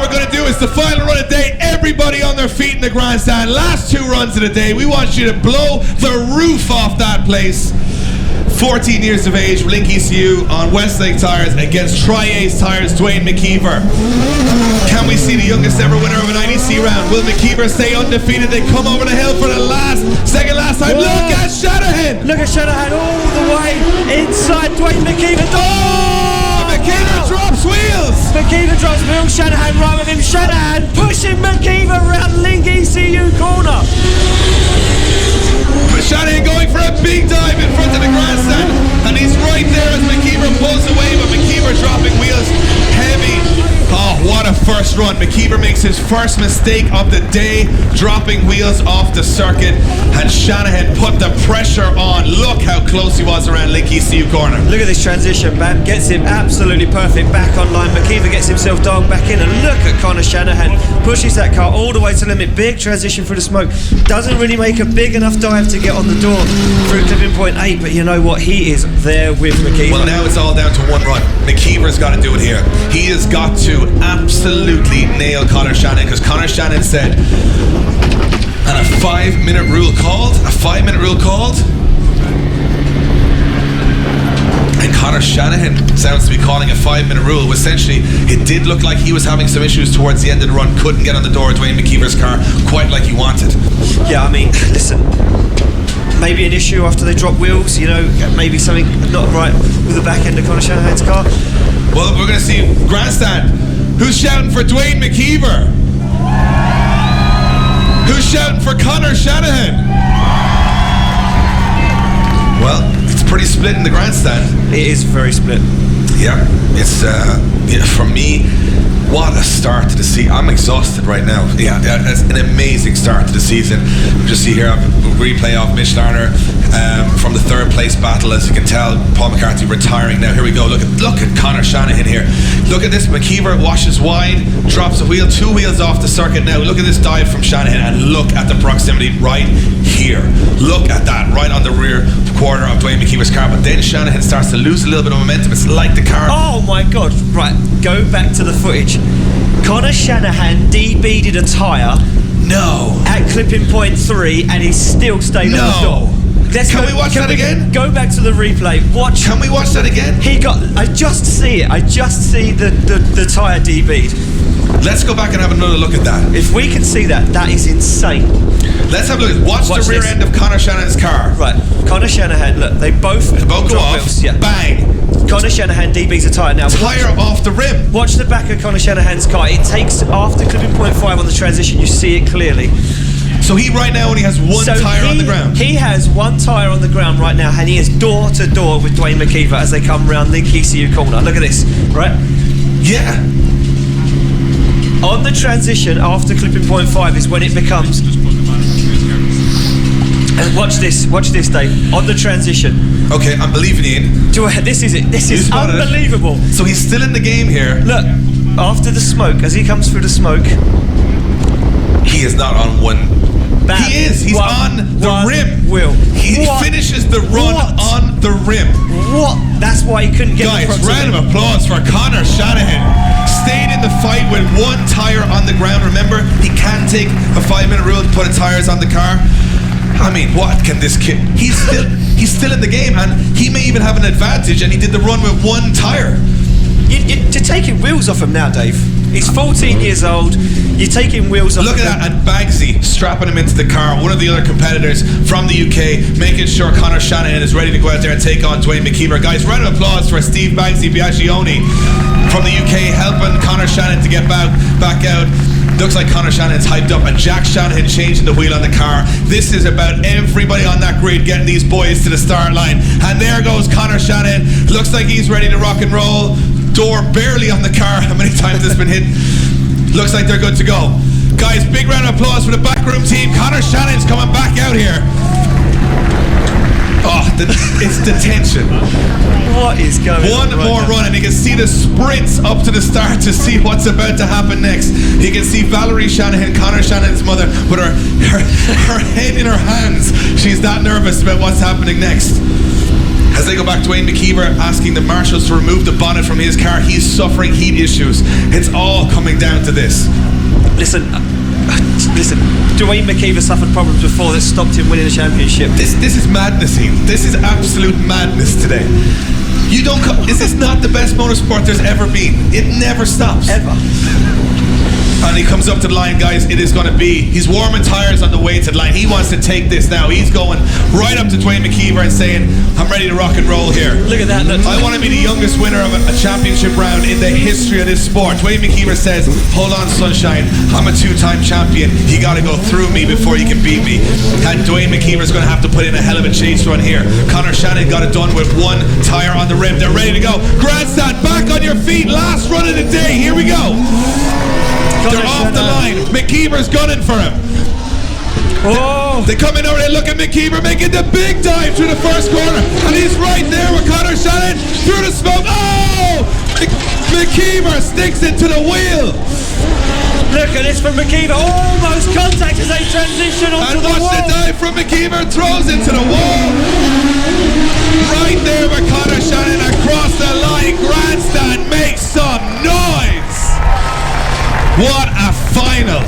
what we're going to do is the final run of the day. Everybody on their feet in the grandstand. Last 2 runs of the day. We want you to blow the roof off that place. 14 years of age, Link ECU on Westlake Tires against Tri-Ace Tires, Dwayne McKeever. Can we see the youngest ever winner of an IDC round? Will McKeever stay undefeated? They come over the hill for the second last time. Whoa. Look at Shanahan! Look at Shanahan all the way inside Dwayne McKeever. Oh! McKeever drops wheels! McKeever drops wheels, Shanahan right with him. Shanahan pushing McKeever around Link ECU corner. But Shanahan going for a big dive in front of the grandstand, and he's right there as McKeever pulls away, but McKeever dropping wheels heavy. Oh, what a first run. McKeever makes his first mistake of the day, dropping wheels off the circuit, and Shanahan put the pressure on. Look how close he was around Link ECU corner. Look at this transition, man. Gets him absolutely perfect back on line. McKeever gets himself dialed back in, and look at Connor Shanahan. Pushes that car all the way to the limit. Big transition through the smoke. Doesn't really make a big enough dive to get on the door through clipping point 8, but you know what? He is there with McKeever. Well, now it's all down to one run. McKeever's got to do it here. He has got to absolutely nail Connor Shanahan, because Connor Shanahan said, and a 5-minute rule called? A 5-minute rule called? And Connor Shanahan sounds to be calling a 5-minute rule. Essentially, it did look like he was having some issues towards the end of the run. Couldn't get on the door of Dwayne McKeever's car quite like he wanted. Yeah, I mean, listen, maybe an issue after they drop wheels, you know, maybe something not right with the back end of Connor Shanahan's car. Well, we're going to see grandstand. Who's shouting for Dwayne McKeever? Who's shouting for Connor Shanahan? Well, it's pretty split in the grandstand. It is very split. Yeah, it's for me, what a start to the season. I'm exhausted right now. Yeah, it's an amazing start to the season. Just see here a replay of Mitch Larner from the 3rd place battle. As you can tell, Paul McCarthy retiring now. Here we go. Look at Connor Shanahan here. Look at this. McKeever washes wide, drops a wheel, 2 wheels off the circuit now. Look at this dive from Shanahan, and look at the proximity right here. Look at that, right on the rear quarter of Dwayne McKeever's car. But then Shanahan starts to lose a little bit of momentum. It's like the car. Oh my God! Right, go back to the footage. Connor Shanahan DB'd a tyre. No. At clipping point 3, and he still stayed on the door. Can we watch that again? Go back to the replay. Watch. Can we watch that again? I just see it. I just see the tyre DB'd. Let's go back and have another look at that. If we can see that, that is insane. Let's have a look. Watch the rear end of Connor Shanahan's car. Right. Connor Shanahan, look, they both go off. Wheels, yeah. Bang. Connor Shanahan DB's a tyre now. Tyre off the rim. Watch the back of Connor Shanahan's car. It takes, after clipping point 5 on the transition, you see it clearly. So he right now only has one tyre on the ground. He has one tyre on the ground right now, and he is door to door with Dwayne McKeever as they come round Link ECU corner. Look at this, right? Yeah. On the transition after clipping point 5 is when it becomes. And watch this, Dave. On the transition. Okay, I'm believing you in. This is it. This is unbelievable. So he's still in the game here. Look, after the smoke, as he comes through the smoke, he is not on one. Bam. He is. He's on the rim. Will. He finishes the run on the rim. What? That's why he couldn't get the front. Guys, round of applause for Connor Shanahan. Stayed in the fight with one tyre on the ground. Remember, he can take a 5-minute rule to put his tyres on the car. I mean, what can this kid? He's still in the game, and he may even have an advantage. And he did the run with one tyre. You're taking wheels off him now, Dave. He's 14 years old. You're taking wheels off. Look at that, and Bagsy strapping him into the car. One of the other competitors from the UK, making sure Connor Shanahan is ready to go out there and take on Dwayne McKeever. Guys, round of applause for Steve Bagsy Biagioni from the UK, helping Connor Shanahan to get back out. Looks like Connor Shanahan's hyped up, and Jack Shanahan changing the wheel on the car. This is about everybody on that grid getting these boys to the start line. And there goes Connor Shanahan. Looks like he's ready to rock and roll. Door barely on the car. How many times it's been hit? Looks like they're good to go. Guys, big round of applause for the backroom team. Connor Shanahan's coming back out here. Oh, it's the tension. What is going on? One more run, and you can see the sprints up to the start to see what's about to happen next. You can see Valerie Shanahan, Connor Shanahan's mother, with her head in her hands. She's that nervous about what's happening next. As they go back, Dwayne McKeever asking the marshals to remove the bonnet from his car. He's suffering heat issues. It's all coming down to this. Listen, Dwayne McKeever suffered problems before that stopped him winning a championship. This is madness, Ian. This is absolute madness today. You don't. Is this not the best motorsport there's ever been? It never stops. Ever. And he comes up to the line, guys. It is going to be. He's warming tires on the way to the line. He wants to take this now. He's going right up to Dwayne McKeever and saying, "I'm ready to rock and roll here." Look at that. Look. I want to be the youngest winner of a championship round in the history of this sport. Dwayne McKeever says, "Hold on, sunshine. I'm a two-time champion. You got to go through me before you can beat me." And Dwayne McKeever's going to have to put in a hell of a chase run here. Conor Shannon got it done with one tire on the rim. They're ready to go. Grandstand, back on your feet. Last run of the day. Here we go. They're off the line. McKeever's gunning for him. Oh! They come in over there. Look at McKeever making the big dive through the first corner, and he's right there with Conor Shannon through the smoke. Oh! McKeever sticks into the wheel. Look at this from McKeever. Almost contact as they transition onto And the wall. watch the dive from McKeever. Throws into the wall. Right there with Conor Shannon across the line. Grandstand makes some noise. What a final.